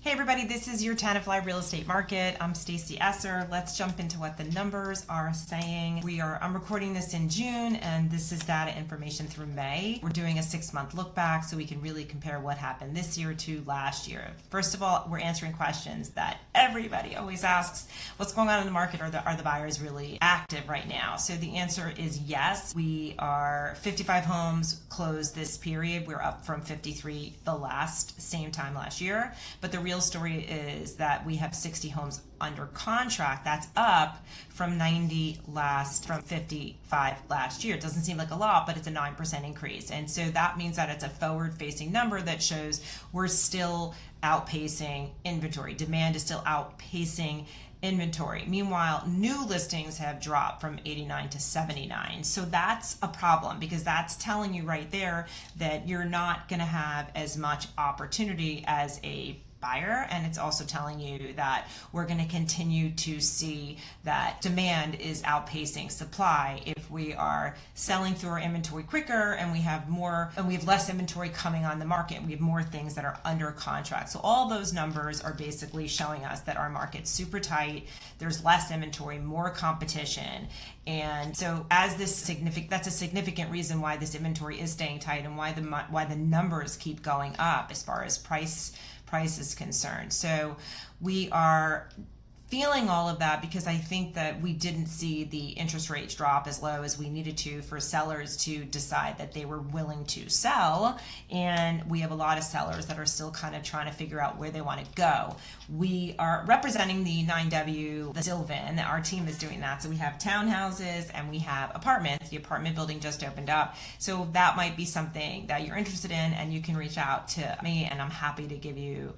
Hey everybody, this is your Tenafly real estate market. I'm Stacy Esser. Let's jump into what the numbers are saying. I'm recording this in June, and this is data information through May. We're doing a 6-month look back so we can really compare what happened this year to last year. First of all, we're answering questions that everybody always asks. What's going on in the market? Are the buyers really active right now? So the answer is yes. We are 55 homes closed this period. We're up from 53 the same time last year. But the real story is that we have 60 homes under contract. That's up from 55 last year. It doesn't seem like a lot, but it's a 9% increase. And so that means that it's a forward-facing number that shows we're still outpacing inventory. Demand is still outpacing inventory. Meanwhile, new listings have dropped from 89 to 79. So that's a problem, because that's telling you right there that you're not going to have as much opportunity as a buyer, and it's also telling you that we're going to continue to see that demand is outpacing supply if we are selling through our inventory quicker and we have less inventory coming on the market. We have more things that are under contract. So all those numbers are basically showing us that our market's super tight. There's less inventory, more competition. And so that's a significant reason why this inventory is staying tight and why the numbers keep going up as far as price is concerned. So we are feeling all of that because I think that we didn't see the interest rates drop as low as we needed to for sellers to decide that they were willing to sell. And we have a lot of sellers that are still kind of trying to figure out where they want to go. We are representing the 9W, the Sylvan. Our team is doing that. So we have townhouses and we have apartments. The apartment building just opened up. So that might be something that you're interested in, and you can reach out to me and I'm happy to give you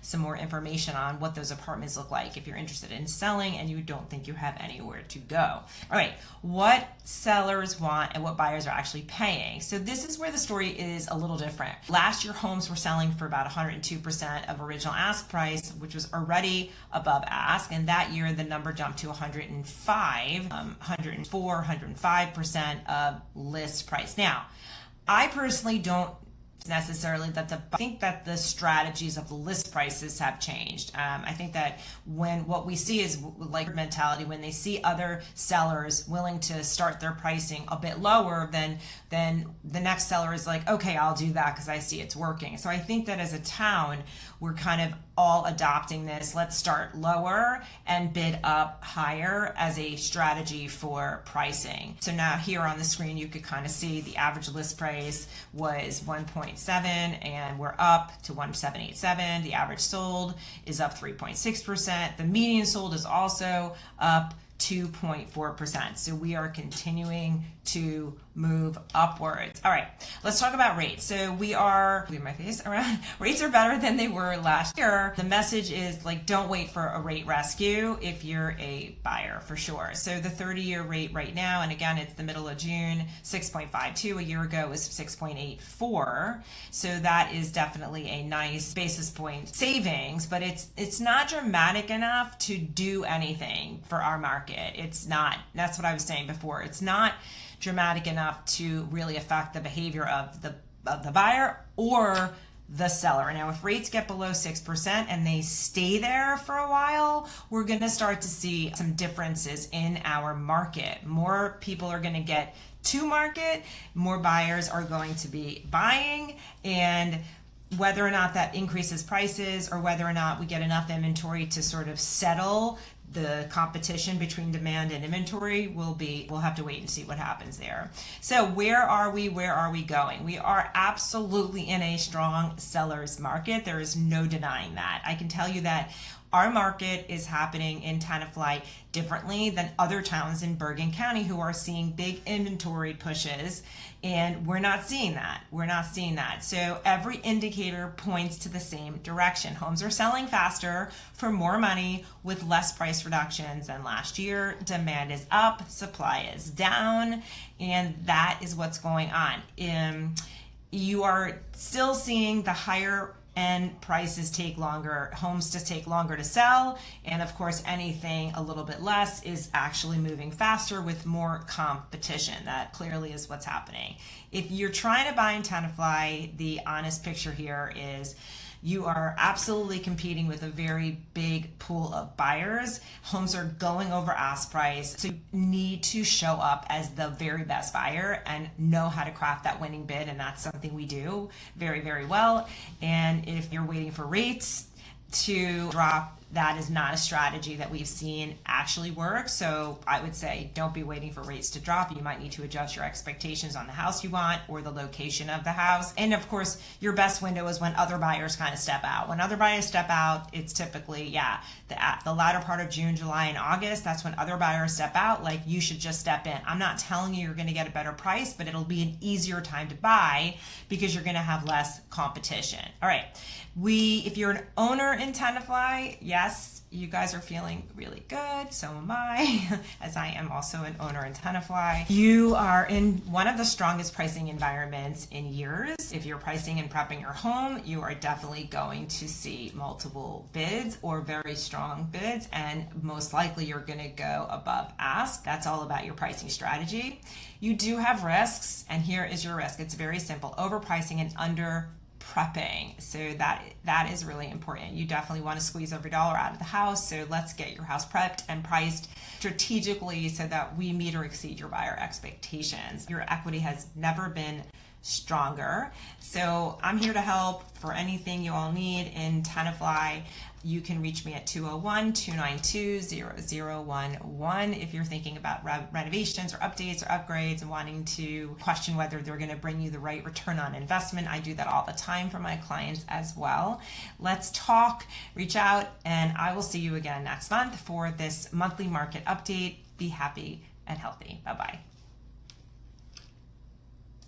some more information on what those apartments look like if you're interested in selling and you don't think you have anywhere to go. All right, what sellers want and what buyers are actually paying. So this is where the story is a little different. Last year, homes were selling for about 102% of original ask price, which was already above ask, and that year the number jumped to 105% of list price. Now, I personally don't necessarily think that the strategies of the list prices have changed. I think that what we see is like mentality, when they see other sellers willing to start their pricing a bit lower, then the next seller is like, okay, I'll do that because I see it's working. So I think that as a town, we're kind of all adopting this. Let's start lower and bid up higher as a strategy for pricing. So now here on the screen, you could kind of see the average list price was 1.7 and we're up to 1.787. The average sold is up 3.6%. The median sold is also up 2.4%. So we are continuing to move upwards. All right, let's talk about rates. So rates are better than they were last year. The message is like, don't wait for a rate rescue if you're a buyer, for sure. So the 30-year rate right now, and again, it's the middle of June, 6.52. A year ago it was 6.84. So that is definitely a nice basis point savings, but it's not dramatic enough to do anything for our market. It's not. That's what I was saying before. It's not dramatic enough to really affect the behavior of the buyer or the seller. Now, if rates get below 6% and they stay there for a while, we're going to start to see some differences in our market. More people are going to get to market, more buyers are going to be buying, and whether or not that increases prices or whether or not we get enough inventory to sort of settle the competition between demand and inventory we'll have to wait and see what happens there. So where are we going? We are absolutely in a strong seller's market. There is no denying that. I can tell you that our market is happening in Tenafly differently than other towns in Bergen County who are seeing big inventory pushes, and we're not seeing that. So every indicator points to the same direction. Homes are selling faster for more money with less price reductions than last year. Demand is up, supply is down, and that is what's going on. You are still seeing the higher and prices take longer, homes just take longer to sell, and of course anything a little bit less is actually moving faster with more competition. That clearly is what's happening. If you're trying to buy in Tenafly, the honest picture here is you are absolutely competing with a very big pool of buyers. Homes are going over ask price. So you need to show up as the very best buyer and know how to craft that winning bid. And that's something we do very, very well. And if you're waiting for rates to drop, that is not a strategy that we've seen actually work. So I would say don't be waiting for rates to drop. You might need to adjust your expectations on the house you want or the location of the house. And of course, your best window is when other buyers kind of step out. When other buyers step out, it's typically, the latter part of June, July, and August. That's when other buyers step out. Like, you should just step in. I'm not telling you you're going to get a better price, but it'll be an easier time to buy because you're going to have less competition. All right. If you're an owner in Tenafly, yes, you guys are feeling really good. So am I, as I am also an owner in Tenafly. You are in one of the strongest pricing environments in years. If you're pricing and prepping your home, you are definitely going to see multiple bids or very strong bids, and most likely you're going to go above ask. That's all about your pricing strategy. You do have risks, and here is your risk. It's very simple: overpricing and under prepping. So that is really important. You definitely want to squeeze every dollar out of the house. So let's get your house prepped and priced strategically so that we meet or exceed your buyer expectations. Your equity has never been stronger. So I'm here to help for anything you all need in Tenafly. You can reach me at 201-292-0011 if you're thinking about renovations or updates or upgrades and wanting to question whether they're going to bring you the right return on investment. I do that all the time for my clients as well. Let's talk, reach out, and I will see you again next month for this monthly market update. Be happy and healthy. Bye-bye.